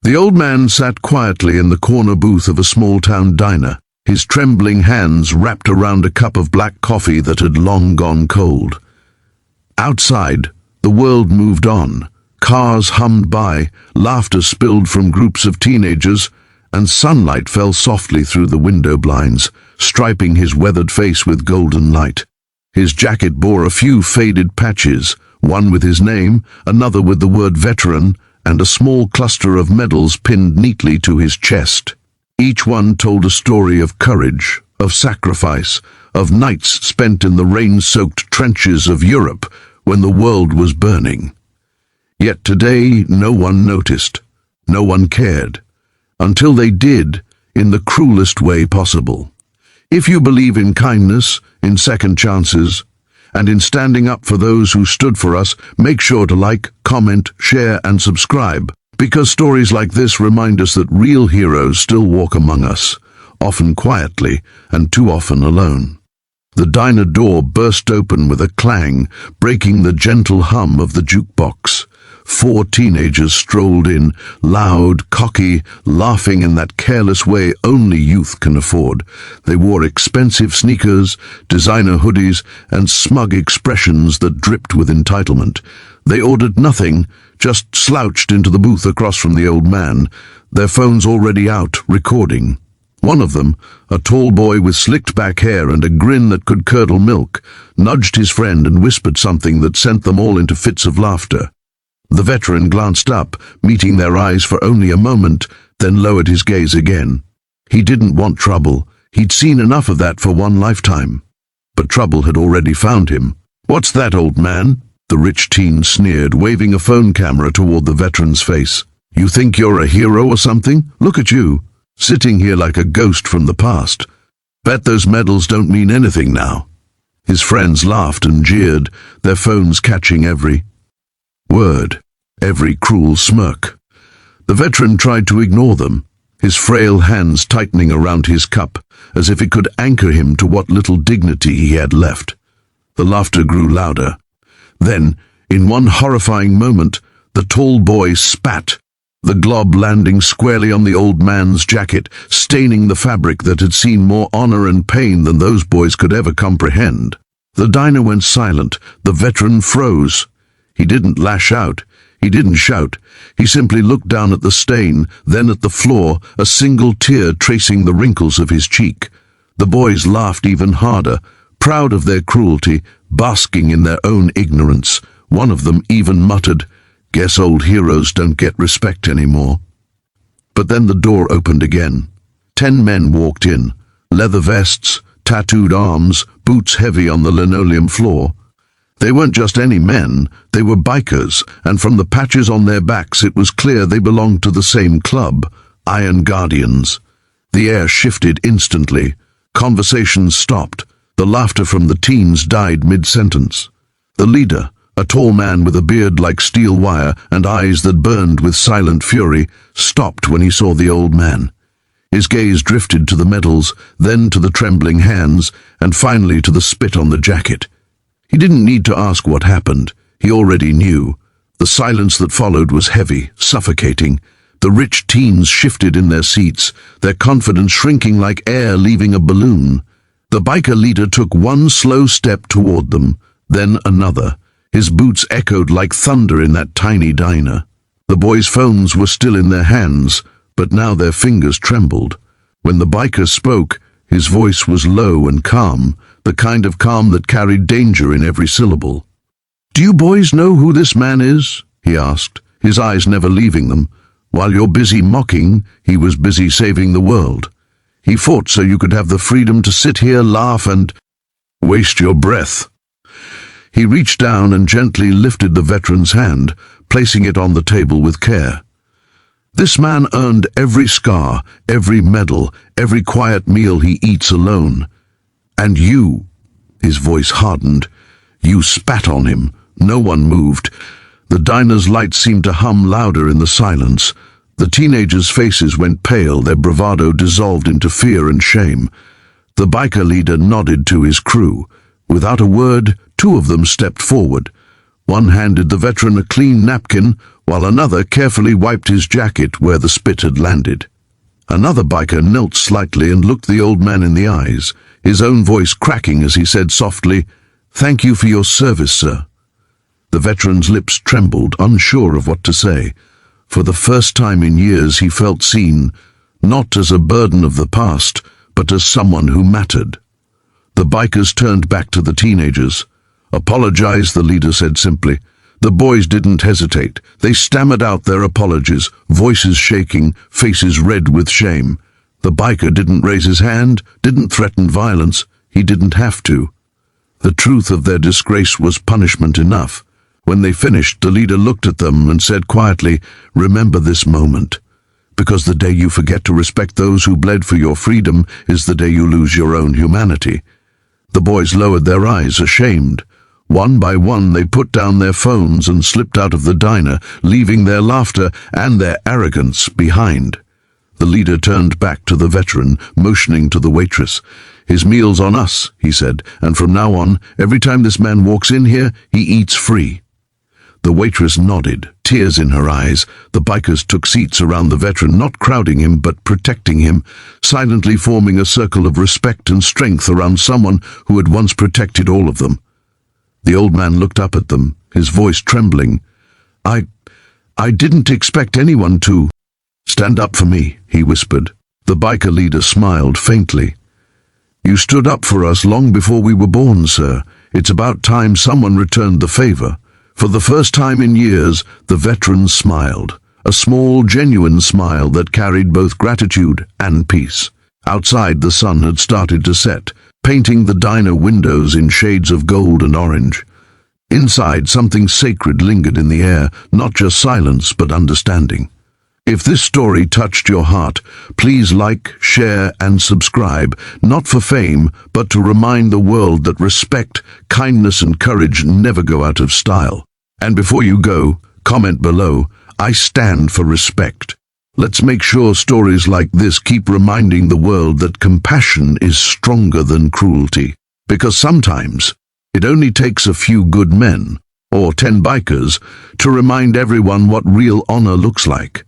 The old man sat quietly in the corner booth of a small-town diner, his trembling hands wrapped around a cup of black coffee that had long gone cold. Outside, the world moved on. Cars hummed by, laughter spilled from groups of teenagers, and sunlight fell softly through the window blinds, striping his weathered face with golden light. His jacket bore a few faded patches, one with his name, another with the word veteran, and a small cluster of medals pinned neatly to his chest. Each one told a story of courage, of sacrifice, of nights spent in the rain-soaked trenches of Europe when the world was burning. Yet today no one noticed, no one cared, until they did, in the cruelest way possible. If you believe in kindness, in second chances, and in standing up for those who stood for us, make sure to like, comment, share, and subscribe, because stories like this remind us that real heroes still walk among us, often quietly and too often alone. The diner door burst open with a clang, breaking the gentle hum of the jukebox. 4 teenagers strolled in, loud, cocky, laughing in that careless way only youth can afford. They wore expensive sneakers, designer hoodies, and smug expressions that dripped with entitlement. They ordered nothing, just slouched into the booth across from the old man, their phones already out, recording. One of them, a tall boy with slicked back hair and a grin that could curdle milk, nudged his friend and whispered something that sent them all into fits of laughter. The veteran glanced up, meeting their eyes for only a moment, then lowered his gaze again. He didn't want trouble. He'd seen enough of that for one lifetime. But trouble had already found him. "What's that, old man?" the rich teen sneered, waving a phone camera toward the veteran's face. "You think you're a hero or something? Look at you, sitting here like a ghost from the past. Bet those medals don't mean anything now." His friends laughed and jeered, their phones catching every word, every cruel smirk. The veteran tried to ignore them, his frail hands tightening around his cup, as if it could anchor him to what little dignity he had left. The laughter grew louder. Then, in one horrifying moment, the tall boy spat, the glob landing squarely on the old man's jacket, staining the fabric that had seen more honor and pain than those boys could ever comprehend. The diner went silent. The veteran froze. He didn't lash out. He didn't shout. He simply looked down at the stain, then at the floor, a single tear tracing the wrinkles of his cheek. The boys laughed even harder, proud of their cruelty, basking in their own ignorance. One of them even muttered, "Guess old heroes don't get respect anymore." But then the door opened again. 10 men walked in, leather vests, tattooed arms, boots heavy on the linoleum floor. They weren't just any men, they were bikers, and from the patches on their backs it was clear they belonged to the same club, Iron Guardians. The air shifted instantly. Conversations stopped. The laughter from the teens died mid-sentence. The leader, a tall man with a beard like steel wire and eyes that burned with silent fury, stopped when he saw the old man. His gaze drifted to the medals, then to the trembling hands, and finally to the spit on the jacket. He didn't need to ask what happened. He already knew. The silence that followed was heavy, suffocating. The rich teens shifted in their seats, their confidence shrinking like air leaving a balloon. The biker leader took one slow step toward them, then another. His boots echoed like thunder in that tiny diner. The boys' phones were still in their hands, but now their fingers trembled. When the biker spoke, his voice was low and calm, the kind of calm that carried danger in every syllable. "Do you boys know who this man is?" he asked, his eyes never leaving them. "While you're busy mocking, he was busy saving the world. He fought so you could have the freedom to sit here, laugh, and waste your breath." He reached down and gently lifted the veteran's hand, placing it on the table with care. "This man earned every scar, every medal, every quiet meal he eats alone. And you," his voice hardened, "you spat on him. No one moved." The diner's lights seemed to hum louder in the silence. The teenagers' faces went pale, their bravado dissolved into fear and shame. The biker leader nodded to his crew. Without a word, 2 of them stepped forward. One handed the veteran a clean napkin, while another carefully wiped his jacket where the spit had landed. Another biker knelt slightly and looked the old man in the eyes, his own voice cracking as he said softly, "Thank you for your service, sir." The veteran's lips trembled, unsure of what to say. For the first time in years he felt seen, not as a burden of the past, but as someone who mattered. The bikers turned back to the teenagers. "Apologize," the leader said simply. The boys didn't hesitate. They stammered out their apologies, voices shaking, faces red with shame. The biker didn't raise his hand, didn't threaten violence. He didn't have to. The truth of their disgrace was punishment enough. When they finished, the leader looked at them and said quietly, "Remember this moment, because the day you forget to respect those who bled for your freedom is the day you lose your own humanity." The boys lowered their eyes, ashamed. One by one they put down their phones and slipped out of the diner, leaving their laughter and their arrogance behind. The leader turned back to the veteran, motioning to the waitress. "His meal's on us," he said, "and from now on, every time this man walks in here, he eats free." The waitress nodded, tears in her eyes. The bikers took seats around the veteran, not crowding him but protecting him, silently forming a circle of respect and strength around someone who had once protected all of them. The old man looked up at them, his voice trembling. I didn't expect anyone to." "Stand up for me," he whispered. The biker leader smiled faintly. "You stood up for us long before we were born, sir. It's about time someone returned the favor." For the first time in years, the veteran smiled, a small, genuine smile that carried both gratitude and peace. Outside, the sun had started to set, painting the diner windows in shades of gold and orange. Inside, something sacred lingered in the air, not just silence, but understanding. If this story touched your heart, please like, share, and subscribe, not for fame, but to remind the world that respect, kindness, and courage never go out of style. And before you go, comment below, "I stand for respect." Let's make sure stories like this keep reminding the world that compassion is stronger than cruelty. Because sometimes it only takes a few good men, or 10 bikers, to remind everyone what real honor looks like.